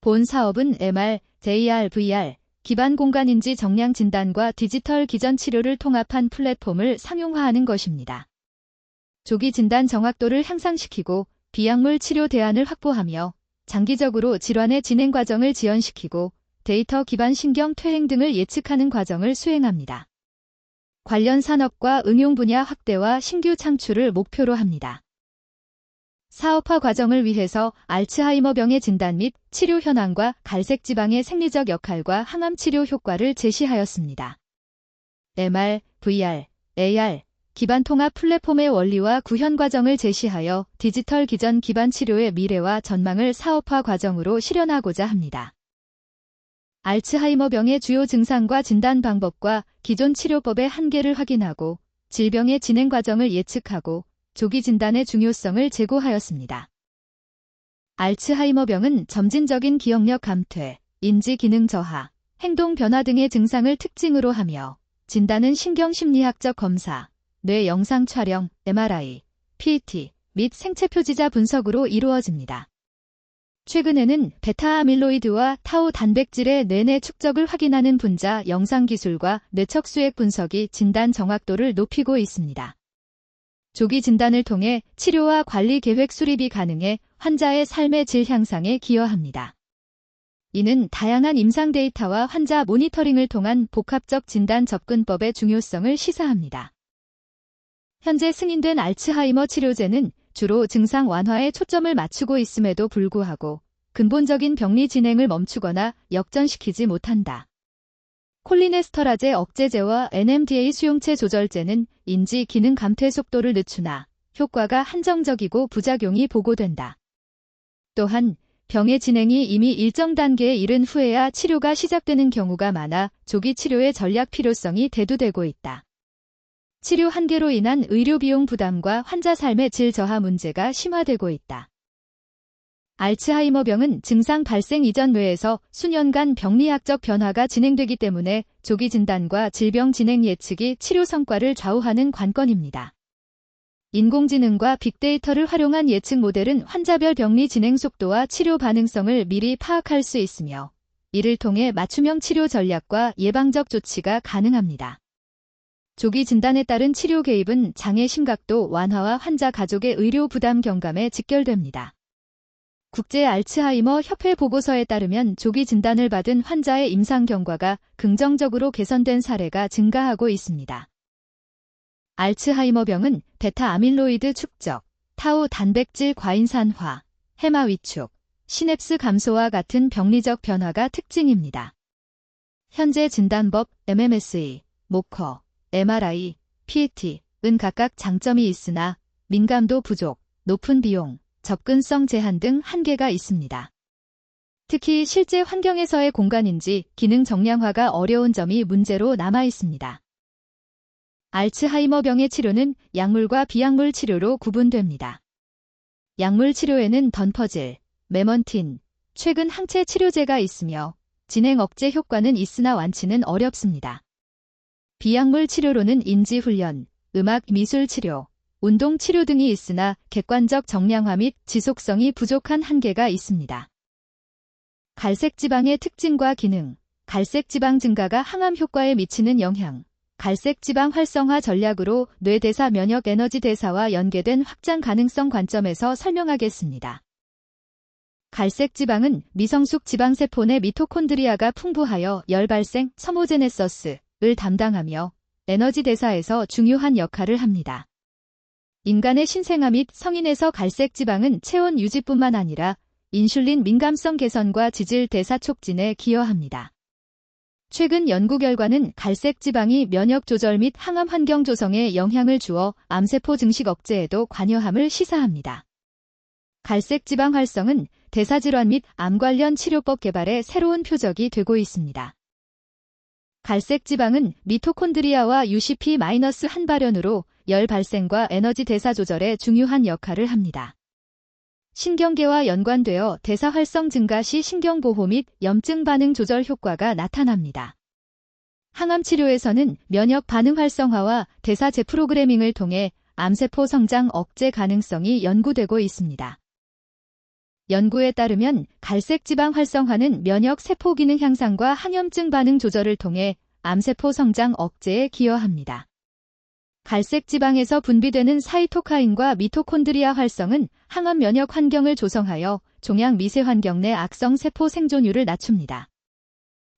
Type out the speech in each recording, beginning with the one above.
본 사업은 MR, JR, VR 기반 공간인지 정량 진단과 디지털 기전 치료를 통합한 플랫폼을 상용화하는 것입니다. 조기 진단 정확도를 향상시키고 비약물 치료 대안을 확보하며 장기적으로 질환의 진행 과정을 지연시키고 데이터 기반 신경 퇴행 등을 예측하는 과정을 수행합니다. 관련 산업과 응용 분야 확대와 신규 창출을 목표로 합니다. 사업화 과정을 위해서 알츠하이머병의 진단 및 치료 현황과 갈색지방의 생리적 역할과 항암 치료 효과를 제시하였습니다. MR, VR, AR 기반 통합 플랫폼의 원리와 구현 과정을 제시하여 디지털 기전 기반 치료의 미래와 전망을 사업화 과정으로 실현하고자 합니다. 알츠하이머병의 주요 증상과 진단 방법과 기존 치료법의 한계를 확인하고 질병의 진행 과정을 예측하고 조기 진단의 중요성을 제고하였습니다. 알츠하이머병은 점진적인 기억력 감퇴, 인지 기능 저하, 행동 변화 등의 증상을 특징으로 하며 진단은 신경심리학적 검사, 뇌 영상 촬영, MRI, PET 및 생체 표지자 분석으로 이루어집니다. 최근에는 베타 아밀로이드와 타우 단백질의 뇌내 축적을 확인하는 분자 영상 기술과 뇌척 수액 분석이 진단 정확도를 높이고 있습니다. 조기 진단을 통해 치료와 관리 계획 수립이 가능해 환자의 삶의 질 향상에 기여합니다. 이는 다양한 임상 데이터와 환자 모니터링을 통한 복합적 진단 접근법의 중요성을 시사합니다. 현재 승인된 알츠하이머 치료제는 주로 증상 완화에 초점을 맞추고 있음에도 불구하고 근본적인 병리 진행을 멈추거나 역전시키지 못한다. 콜리네스터라제 억제제와 NMDA 수용체 조절제는 인지 기능 감퇴 속도를 늦추나 효과가 한정적이고 부작용이 보고된다. 또한 병의 진행이 이미 일정 단계에 이른 후에야 치료가 시작되는 경우가 많아 조기 치료의 전략 필요성이 대두되고 있다. 치료 한계로 인한 의료 비용 부담과 환자 삶의 질 저하 문제가 심화되고 있다. 알츠하이머병은 증상 발생 이전 뇌에서 수년간 병리학적 변화가 진행되기 때문에 조기 진단과 질병 진행 예측이 치료 성과를 좌우하는 관건입니다. 인공지능과 빅데이터를 활용한 예측 모델은 환자별 병리 진행 속도와 치료 반응성을 미리 파악할 수 있으며 이를 통해 맞춤형 치료 전략과 예방적 조치가 가능합니다. 조기 진단에 따른 치료 개입은 장애 심각도 완화와 환자 가족의 의료 부담 경감에 직결됩니다. 국제 알츠하이머 협회 보고서에 따르면 조기 진단을 받은 환자의 임상 경과가 긍정적으로 개선된 사례가 증가하고 있습니다. 알츠하이머병은 베타-아밀로이드 축적, 타우 단백질 과인산화, 해마 위축, 시냅스 감소와 같은 병리적 변화가 특징입니다. 현재 진단법 MMSE, 모커, MRI, PET-은 각각 장점이 있으나 민감도 부족, 높은 비용, 접근성 제한 등 한계가 있습니다. 특히 실제 환경에서의 공간인지 기능 정량화가 어려운 점이 문제로 남아 있습니다. 알츠하이머병의 치료는 약물과 비약물 치료로 구분됩니다. 약물 치료에는 던퍼질, 메먼틴, 최근 항체 치료제가 있으며 진행 억제 효과는 있으나 완치는 어렵습니다. 비약물 치료로는 인지훈련, 음악 미술 치료, 운동 치료 등이 있으나 객관적 정량화 및 지속성이 부족한 한계가 있습니다. 갈색지방의 특징과 기능, 갈색지방 증가가 항암 효과에 미치는 영향, 갈색지방 활성화 전략으로 뇌대사 면역 에너지 대사와 연계된 확장 가능성 관점에서 설명하겠습니다. 갈색지방은 미성숙 지방세포 내 미토콘드리아가 풍부하여 열 발생, 서모제네서스를 담당하며 에너지 대사에서 중요한 역할을 합니다. 인간의 신생아 및 성인에서 갈색지방은 체온 유지뿐만 아니라 인슐린 민감성 개선과 지질 대사 촉진에 기여합니다. 최근 연구 결과는 갈색지방이 면역 조절 및 항암 환경 조성에 영향을 주어 암세포 증식 억제에도 관여함을 시사합니다. 갈색지방 활성은 대사질환 및 암 관련 치료법 개발의 새로운 표적이 되고 있습니다. 갈색지방은 미토콘드리아와 UCP-1 발현으로 열 발생과 에너지 대사 조절에 중요한 역할을 합니다. 신경계와 연관되어 대사 활성 증가 시 신경보호 및 염증 반응 조절 효과가 나타납니다. 항암 치료에서는 면역 반응 활성화와 대사 재프로그래밍을 통해 암세포 성장 억제 가능성이 연구되고 있습니다. 연구에 따르면 갈색 지방 활성화는 면역 세포 기능 향상과 항염증 반응 조절을 통해 암세포 성장 억제에 기여합니다. 갈색 지방에서 분비되는 사이토카인과 미토콘드리아 활성은 항암 면역 환경을 조성하여 종양 미세 환경 내 악성 세포 생존율을 낮춥니다.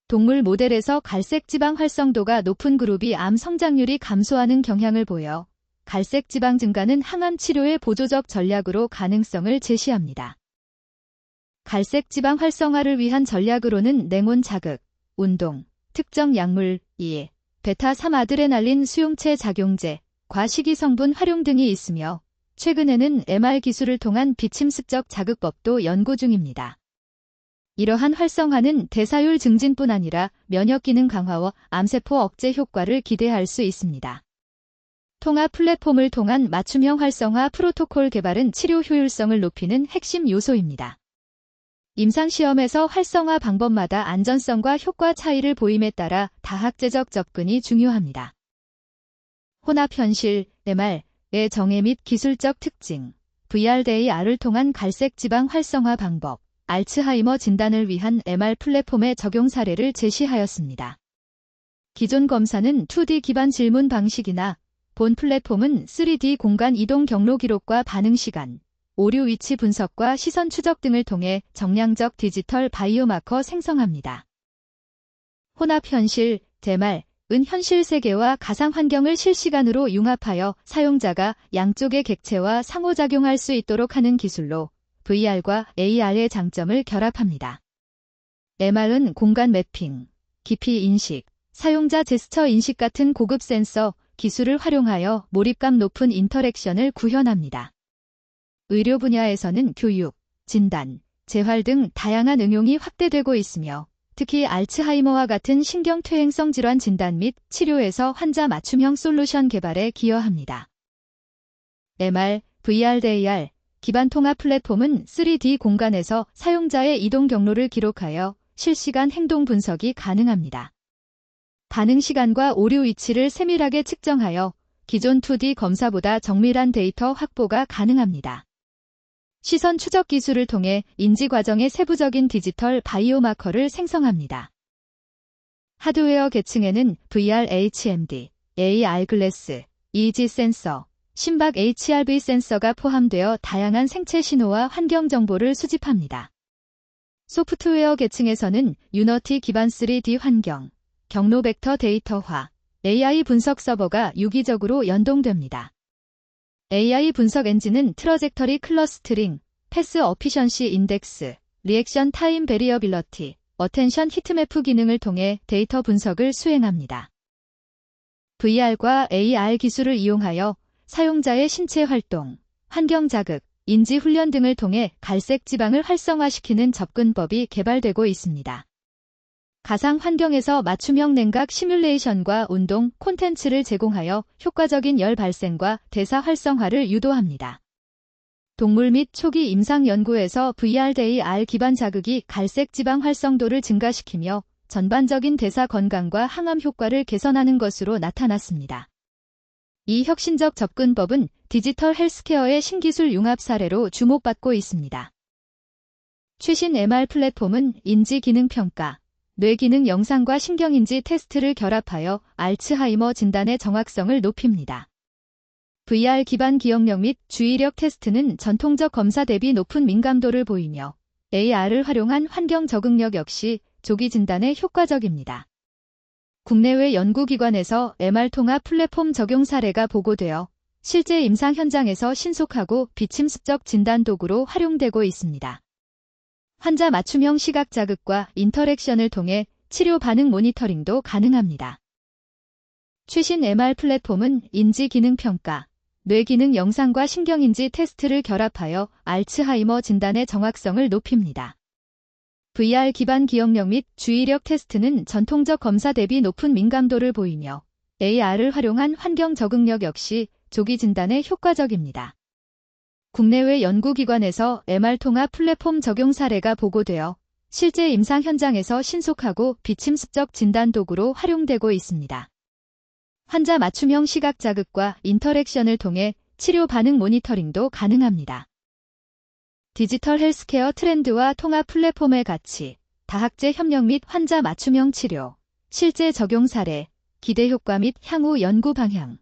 동물 모델에서 갈색 지방 활성도가 높은 그룹이 암 성장률이 감소하는 경향을 보여 갈색 지방 증가는 항암 치료의 보조적 전략으로 가능성을 제시합니다. 갈색 지방 활성화를 위한 전략으로는 냉온 자극, 운동, 특정 약물, 베타3 아드레날린 수용체 작용제, 과식이 성분 활용 등이 있으며 최근에는 MR 기술을 통한 비침습적 자극법도 연구 중입니다. 이러한 활성화는 대사율 증진뿐 아니라 면역 기능 강화와 암세포 억제 효과를 기대할 수 있습니다. 통합 플랫폼을 통한 맞춤형 활성화 프로토콜 개발은 치료 효율성을 높이는 핵심 요소입니다. 임상시험에서 활성화 방법마다 안전성과 효과 차이를 보임에 따라 다학제적 접근이 중요합니다. 혼합현실, MR의 정의 및 기술적 특징, VRDAR을 통한 갈색 지방 활성화 방법, 알츠하이머 진단을 위한 MR 플랫폼의 적용 사례를 제시하였습니다. 기존 검사는 2D 기반 질문 방식이나 본 플랫폼은 3D 공간 이동 경로 기록과 반응 시간, 오류 위치 분석과 시선 추적 등을 통해 정량적 디지털 바이오마커 생성합니다. 혼합현실, MR은 현실 세계와 가상 환경을 실시간으로 융합하여 사용자가 양쪽의 객체와 상호작용할 수 있도록 하는 기술로 VR과 AR의 장점을 결합합니다. MR은 공간 매핑, 깊이 인식, 사용자 제스처 인식 같은 고급 센서, 기술을 활용하여 몰입감 높은 인터랙션을 구현합니다. 의료 분야에서는 교육, 진단, 재활 등 다양한 응용이 확대되고 있으며 특히 알츠하이머와 같은 신경퇴행성 질환 진단 및 치료에서 환자 맞춤형 솔루션 개발에 기여합니다. MR, VRDAR 기반 통합 플랫폼은 3D 공간에서 사용자의 이동 경로를 기록하여 실시간 행동 분석이 가능합니다. 반응 시간과 오류 위치를 세밀하게 측정하여 기존 2D 검사보다 정밀한 데이터 확보가 가능합니다. 시선 추적 기술을 통해 인지 과정의 세부적인 디지털 바이오마커를 생성합니다. 하드웨어 계층에는 VR HMD, AR 글래스, EEG 센서, 심박 HRV 센서가 포함되어 다양한 생체 신호와 환경 정보를 수집합니다. 소프트웨어 계층에서는 유너티 기반 3D 환경, 경로 벡터 데이터화, AI 분석 서버가 유기적으로 연동됩니다. AI 분석 엔진은 트러젝터리 클러스트링, 패스 어피션시 인덱스, 리액션 타임 베리어빌러티, 어텐션 히트매프 기능을 통해 데이터 분석을 수행합니다. VR과 AR 기술을 이용하여 사용자의 신체 활동, 환경 자극, 인지 훈련 등을 통해 갈색 지방을 활성화시키는 접근법이 개발되고 있습니다. 가상 환경에서 맞춤형 냉각 시뮬레이션과 운동 콘텐츠를 제공하여 효과적인 열 발생과 대사 활성화를 유도합니다. 동물 및 초기 임상 연구에서 VRDAR 기반 자극이 갈색 지방 활성도를 증가시키며 전반적인 대사 건강과 항암 효과를 개선하는 것으로 나타났습니다. 이 혁신적 접근법은 디지털 헬스케어의 신기술 융합 사례로 주목받고 있습니다. 최신 MR 플랫폼은 인지 기능 평가, 뇌 기능 영상과 신경인지 테스트를 결합하여 알츠하이머 진단의 정확성을 높입니다. VR 기반 기억력 및 주의력 테스트는 전통적 검사 대비 높은 민감도를 보이며 AR을 활용한 환경 적응력 역시 조기 진단에 효과적입니다. 국내외 연구기관에서 MR 통합 플랫폼 적용 사례가 보고되어 실제 임상 현장에서 신속하고 비침습적 진단 도구로 활용되고 있습니다. 환자 맞춤형 시각 자극과 인터랙션을 통해 치료 반응 모니터링도 가능합니다. 최신 MR 플랫폼은 인지 기능 평가, 뇌 기능 영상과 신경인지 테스트를 결합하여 알츠하이머 진단의 정확성을 높입니다. VR 기반 기억력 및 주의력 테스트는 전통적 검사 대비 높은 민감도를 보이며 AR을 활용한 환경 적응력 역시 조기 진단에 효과적입니다. 국내외 연구기관에서 MR 통합 플랫폼 적용 사례가 보고되어 실제 임상 현장에서 신속하고 비침습적 진단 도구로 활용되고 있습니다. 환자 맞춤형 시각 자극과 인터랙션을 통해 치료 반응 모니터링도 가능합니다. 디지털 헬스케어 트렌드와 통합 플랫폼의 가치, 다학제 협력 및 환자 맞춤형 치료, 실제 적용 사례, 기대 효과 및 향후 연구 방향.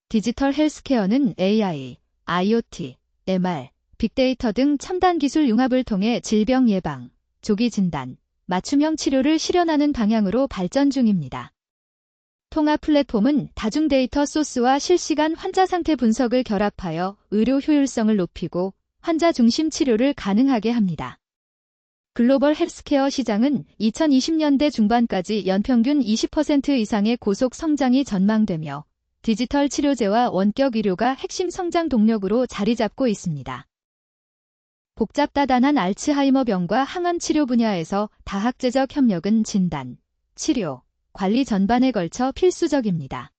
디지털 헬스케어는 AI, IoT, MR, 빅데이터 등 첨단 기술 융합을 통해 질병 예방, 조기 진단, 맞춤형 치료를 실현하는 방향으로 발전 중입니다. 통합 플랫폼은 다중 데이터 소스와 실시간 환자 상태 분석을 결합하여 의료 효율성을 높이고 환자 중심 치료를 가능하게 합니다. 글로벌 헬스케어 시장은 2020년대 중반까지 연평균 20% 이상의 고속 성장이 전망되며 디지털 치료제와 원격 의료가 핵심 성장 동력으로 자리 잡고 있습니다. 복잡다단한 알츠하이머병과 항암 치료 분야에서 다학제적 협력은 진단, 치료, 관리 전반에 걸쳐 필수적입니다.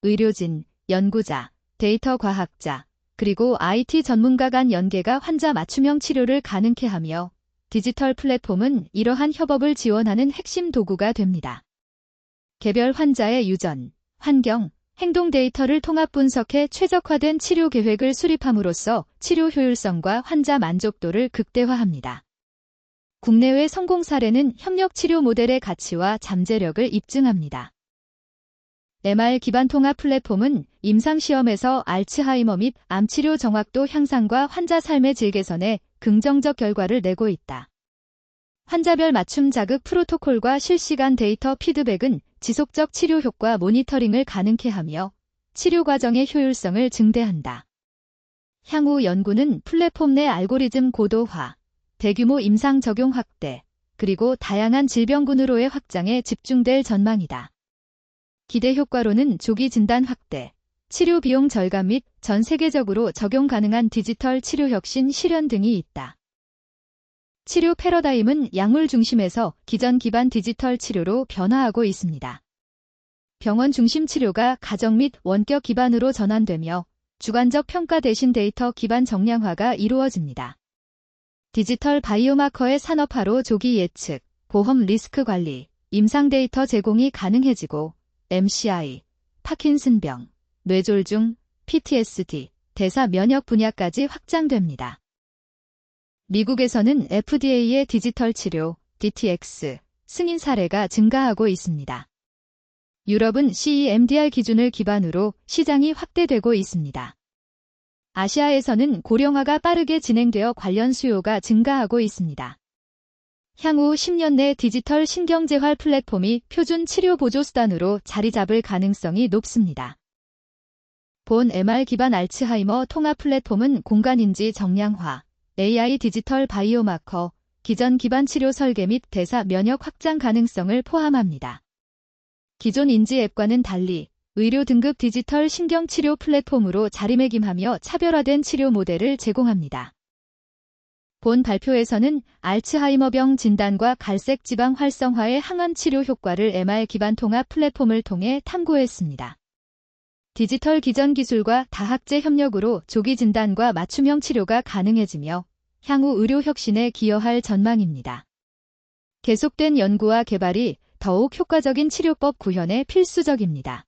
의료진, 연구자, 데이터 과학자, 그리고 IT 전문가 간 연계가 환자 맞춤형 치료를 가능케 하며 디지털 플랫폼은 이러한 협업을 지원하는 핵심 도구가 됩니다. 개별 환자의 유전, 환경, 행동 데이터를 통합 분석해 최적화된 치료 계획을 수립함으로써 치료 효율성과 환자 만족도를 극대화합니다. 국내외 성공 사례는 협력 치료 모델의 가치와 잠재력을 입증합니다. MR 기반 통합 플랫폼은 임상시험에서 알츠하이머 및 암 치료 정확도 향상과 환자 삶의 질 개선에 긍정적 결과를 내고 있다. 환자별 맞춤 자극 프로토콜과 실시간 데이터 피드백은 지속적 치료 효과 모니터링을 가능케 하며 치료 과정의 효율성을 증대한다. 향후 연구는 플랫폼 내 알고리즘 고도화, 대규모 임상 적용 확대, 그리고 다양한 질병군으로의 확장에 집중될 전망이다. 기대 효과로는 조기 진단 확대, 치료 비용 절감 및 전 세계적으로 적용 가능한 디지털 치료 혁신 실현 등이 있다. 치료 패러다임은 약물 중심에서 기전 기반 디지털 치료로 변화하고 있습니다. 병원 중심 치료가 가정 및 원격 기반으로 전환되며 주관적 평가 대신 데이터 기반 정량화가 이루어집니다. 디지털 바이오마커의 산업화로 조기 예측, 보험 리스크 관리, 임상 데이터 제공이 가능해지고 MCI, 파킨슨병, 뇌졸중, PTSD, 대사 면역 분야까지 확장됩니다. 미국에서는 FDA의 디지털 치료, DTX, 승인 사례가 증가하고 있습니다. 유럽은 CE/MDR 기준을 기반으로 시장이 확대되고 있습니다. 아시아에서는 고령화가 빠르게 진행되어 관련 수요가 증가하고 있습니다. 향후 10년 내 디지털 신경재활 플랫폼이 표준 치료 보조 수단으로 자리 잡을 가능성이 높습니다. 본 MR 기반 알츠하이머 통합 플랫폼은 공간인지 정량화, AI 디지털 바이오마커, 기전 기반 치료 설계 및 대사 면역 확장 가능성을 포함합니다. 기존 인지 앱과는 달리 의료 등급 디지털 신경치료 플랫폼으로 자리매김하며 차별화된 치료 모델을 제공합니다. 본 발표에서는 알츠하이머병 진단과 갈색 지방 활성화의 항암 치료 효과를 MR 기반 통합 플랫폼을 통해 탐구했습니다. 디지털 기전 기술과 다학제 협력으로 조기 진단과 맞춤형 치료가 가능해지며 향후 의료 혁신에 기여할 전망입니다. 계속된 연구와 개발이 더욱 효과적인 치료법 구현에 필수적입니다.